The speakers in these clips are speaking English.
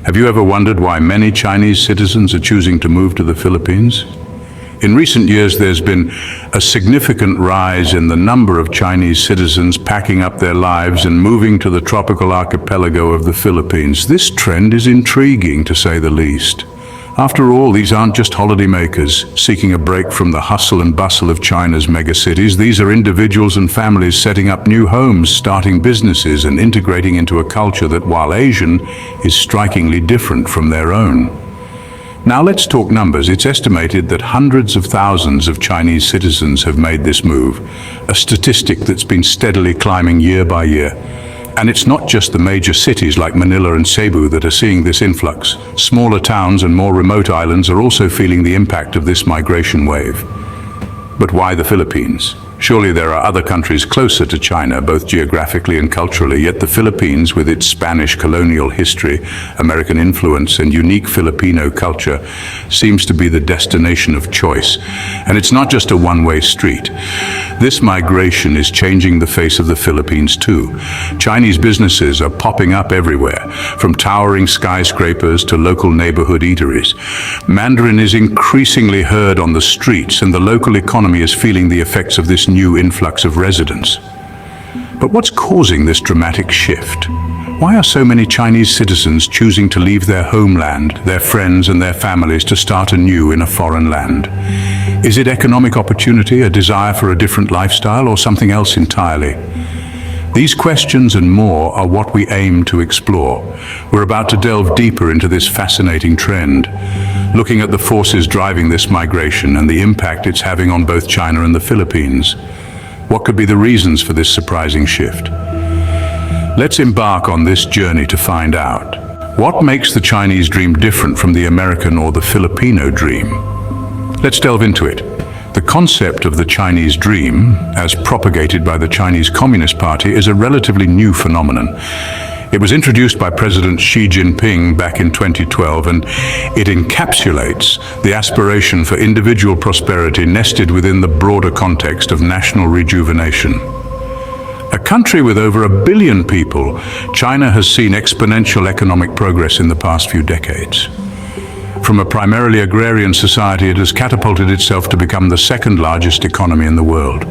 Have you ever wondered why many Chinese citizens are choosing to move to the Philippines? In recent years, there's been a significant rise in the number of Chinese citizens packing up their lives and moving to the tropical archipelago of the Philippines. This trend is intriguing, to say the least. After all, these aren't just holidaymakers seeking a break from the hustle and bustle of China's megacities. These are individuals and families setting up new homes, starting businesses, and integrating into a culture that, while Asian, is strikingly different from their own. Now let's talk numbers. It's estimated that hundreds of thousands of Chinese citizens have made this move, a statistic that's been steadily climbing year by year. And it's not just the major cities like Manila and Cebu that are seeing this influx. Smaller towns and more remote islands are also feeling the impact of this migration wave. But why the Philippines? Surely there are other countries closer to China, both geographically and culturally, yet the Philippines, with its Spanish colonial history, American influence, and unique Filipino culture, seems to be the destination of choice. And it's not just a one-way street. This migration is changing the face of the Philippines too. Chinese businesses are popping up everywhere, from towering skyscrapers to local neighborhood eateries. Mandarin is increasingly heard on the streets, and the local economy is feeling the effects of this new influx of residents. But what's causing this dramatic shift? Why are so many Chinese citizens choosing to leave their homeland, their friends and their families to start anew in a foreign land? Is it economic opportunity, a desire for a different lifestyle, or something else entirely? These questions and more are what we aim to explore. We're about to delve deeper into this fascinating trend, looking at the forces driving this migration and the impact it's having on both China and the Philippines. What could be the reasons for this surprising shift? Let's embark on this journey to find out. What makes the Chinese dream different from the American or the Filipino dream? Let's delve into it. The concept of the Chinese dream, as propagated by the Chinese Communist Party, is a relatively new phenomenon. It was introduced by President Xi Jinping back in 2012, and it encapsulates the aspiration for individual prosperity nested within the broader context of national rejuvenation. A country with over 1 billion people, China has seen exponential economic progress in the past few decades. From a primarily agrarian society, it has catapulted itself to become the second largest economy in the world.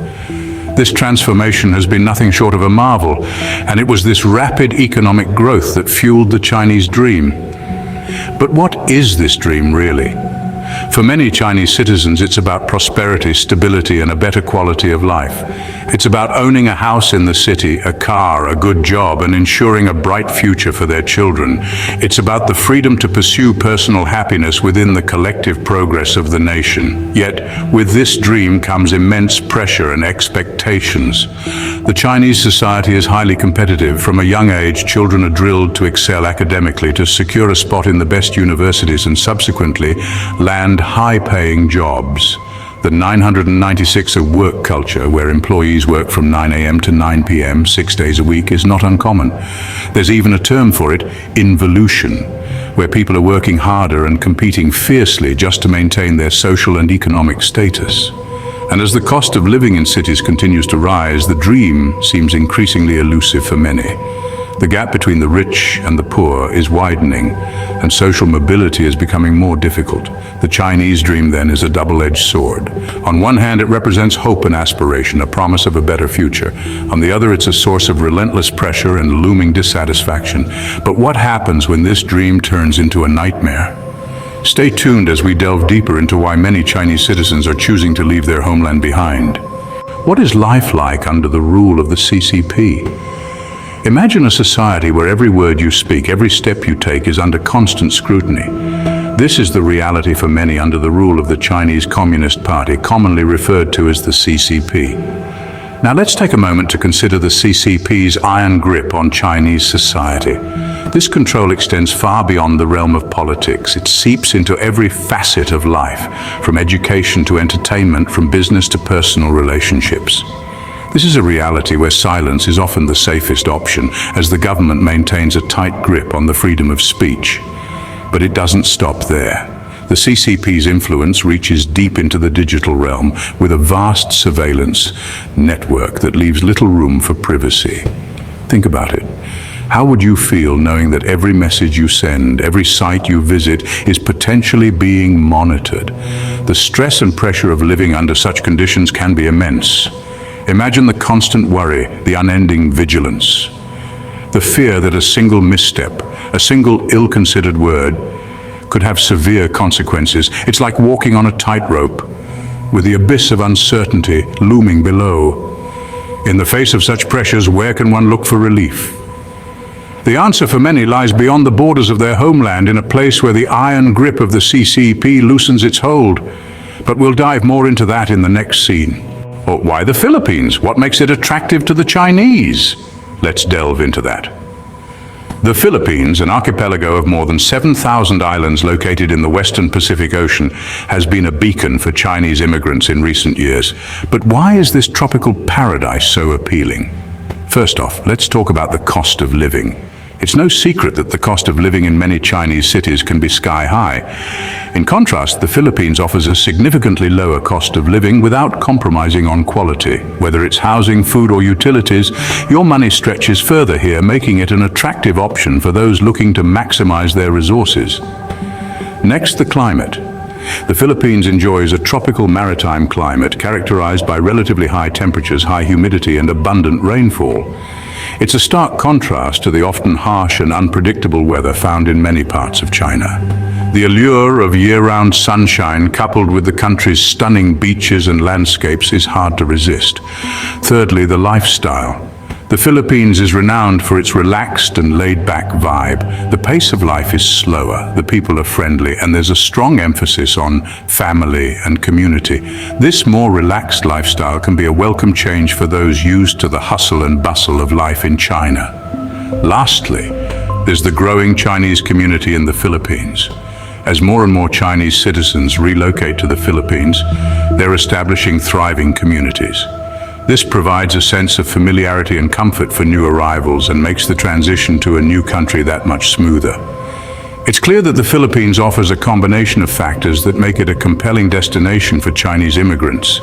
This transformation has been nothing short of a marvel, and it was this rapid economic growth that fueled the Chinese dream. But what is this dream really? For many Chinese citizens, it's about prosperity, stability, and a better quality of life. It's about owning a house in the city, a car, a good job, and ensuring a bright future for their children. It's about the freedom to pursue personal happiness within the collective progress of the nation. Yet, with this dream comes immense pressure and expectations. The Chinese society is highly competitive. From a young age, children are drilled to excel academically, to secure a spot in the best universities, and subsequently land high-paying jobs. The 996 of work culture, where employees work from 9 a.m. to 9 p.m. 6 days a week, is not uncommon. There's even a term for it, involution, where people are working harder and competing fiercely just to maintain their social and economic status. And as the cost of living in cities continues to rise, the dream seems increasingly elusive for many. The gap between the rich and the poor is widening, and social mobility is becoming more difficult. The Chinese dream, then, is a double-edged sword. On one hand, it represents hope and aspiration, a promise of a better future. On the other, it's a source of relentless pressure and looming dissatisfaction. But what happens when this dream turns into a nightmare? Stay tuned as we delve deeper into why many Chinese citizens are choosing to leave their homeland behind. What is life like under the rule of the CCP? Imagine a society where every word you speak, every step you take is under constant scrutiny. This is the reality for many under the rule of the Chinese Communist Party, commonly referred to as the CCP. Now let's take a moment to consider the CCP's iron grip on Chinese society. This control extends far beyond the realm of politics. It seeps into every facet of life, from education to entertainment, from business to personal relationships. This is a reality where silence is often the safest option, as the government maintains a tight grip on the freedom of speech. But it doesn't stop there. The CCP's influence reaches deep into the digital realm, with a vast surveillance network that leaves little room for privacy. Think about it. How would you feel knowing that every message you send, every site you visit, is potentially being monitored? The stress and pressure of living under such conditions can be immense. Imagine the constant worry, the unending vigilance, the fear that a single misstep, a single ill-considered word, could have severe consequences. It's like walking on a tightrope, with the abyss of uncertainty looming below. In the face of such pressures, where can one look for relief? The answer for many lies beyond the borders of their homeland, in a place where the iron grip of the CCP loosens its hold. But we'll dive more into that in the next scene. Or why the Philippines? What makes it attractive to the Chinese? Let's delve into that. The Philippines, an archipelago of more than 7,000 islands located in the western Pacific Ocean, has been a beacon for Chinese immigrants in recent years. But why is this tropical paradise so appealing? First off, let's talk about the cost of living. It's no secret that the cost of living in many Chinese cities can be sky high. In contrast, the Philippines offers a significantly lower cost of living without compromising on quality. Whether it's housing, food, or utilities, your money stretches further here, making it an attractive option for those looking to maximize their resources. Next, the climate. The Philippines enjoys a tropical maritime climate characterized by relatively high temperatures, high humidity, and abundant rainfall. It's a stark contrast to the often harsh and unpredictable weather found in many parts of China. The allure of year-round sunshine, coupled with the country's stunning beaches and landscapes, is hard to resist. Thirdly, the lifestyle. The Philippines is renowned for its relaxed and laid-back vibe. The pace of life is slower, the people are friendly, and there's a strong emphasis on family and community. This more relaxed lifestyle can be a welcome change for those used to the hustle and bustle of life in China. Lastly, there's the growing Chinese community in the Philippines. As more and more Chinese citizens relocate to the Philippines, they're establishing thriving communities. This provides a sense of familiarity and comfort for new arrivals and makes the transition to a new country that much smoother. It's clear that the Philippines offers a combination of factors that make it a compelling destination for Chinese immigrants.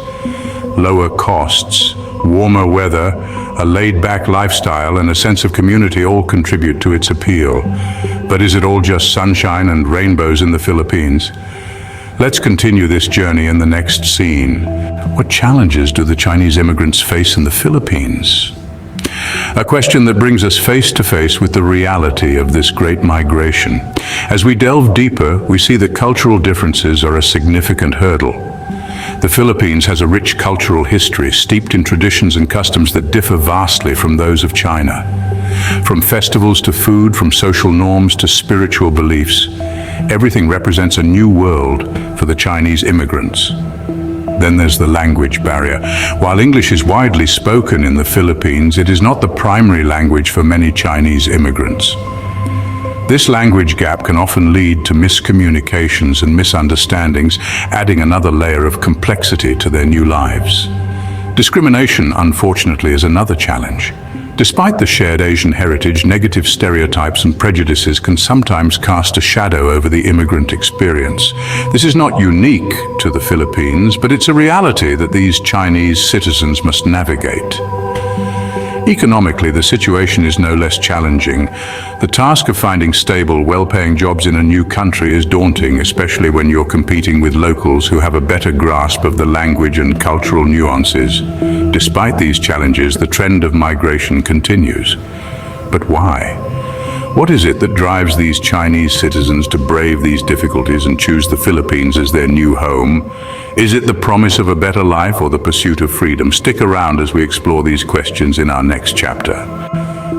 Lower costs, warmer weather, a laid-back lifestyle, and a sense of community all contribute to its appeal. But is it all just sunshine and rainbows in the Philippines? Let's continue this journey in the next scene. What challenges do the Chinese immigrants face in the Philippines? A question that brings us face to face with the reality of this great migration. As we delve deeper, we see that cultural differences are a significant hurdle. The Philippines has a rich cultural history, steeped in traditions and customs that differ vastly from those of China. From festivals to food, from social norms to spiritual beliefs, everything represents a new world for the Chinese immigrants. Then there's the language barrier. While English is widely spoken in the Philippines, it is not the primary language for many Chinese immigrants. This language gap can often lead to miscommunications and misunderstandings, adding another layer of complexity to their new lives. Discrimination, unfortunately, is another challenge. Despite the shared Asian heritage, negative stereotypes and prejudices can sometimes cast a shadow over the immigrant experience. This is not unique to the Philippines, but it's a reality that these Chinese citizens must navigate. Economically, the situation is no less challenging. The task of finding stable, well-paying jobs in a new country is daunting, especially when you're competing with locals who have a better grasp of the language and cultural nuances. Despite these challenges, the trend of migration continues. But why? What is it that drives these Chinese citizens to brave these difficulties and choose the Philippines as their new home? Is it the promise of a better life or the pursuit of freedom? Stick around as we explore these questions in our next chapter.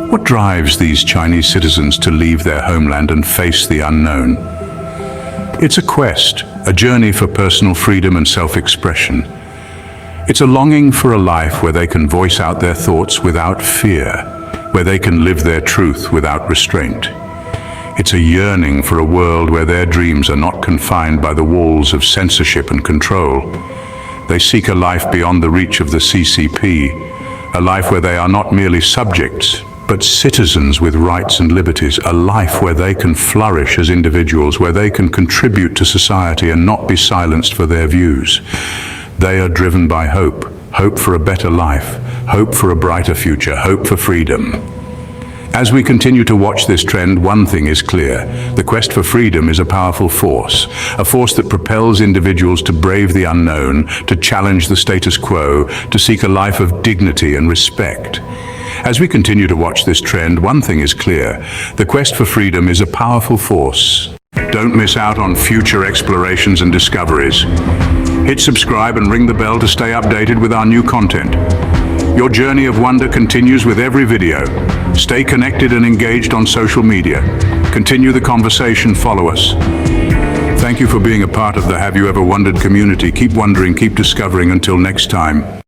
What drives these Chinese citizens to leave their homeland and face the unknown? It's a quest, a journey for personal freedom and self-expression. It's a longing for a life where they can voice out their thoughts without fear, where they can live their truth without restraint. It's a yearning for a world where their dreams are not confined by the walls of censorship and control. They seek a life beyond the reach of the CCP, a life where they are not merely subjects, but citizens with rights and liberties, a life where they can flourish as individuals, where they can contribute to society and not be silenced for their views. They are driven by hope, hope for a better life, hope for a brighter future, hope for freedom. As we continue to watch this trend, one thing is clear. The quest for freedom is a powerful force, a force that propels individuals to brave the unknown, to challenge the status quo, to seek a life of dignity and respect. As we continue to watch this trend, one thing is clear. The quest for freedom is a powerful force. Don't miss out on future explorations and discoveries. Hit subscribe and ring the bell to stay updated with our new content. Your journey of wonder continues with every video. Stay connected and engaged on social media. Continue the conversation, follow us. Thank you for being a part of the Have You Ever Wondered community. Keep wondering, keep discovering. Until next time.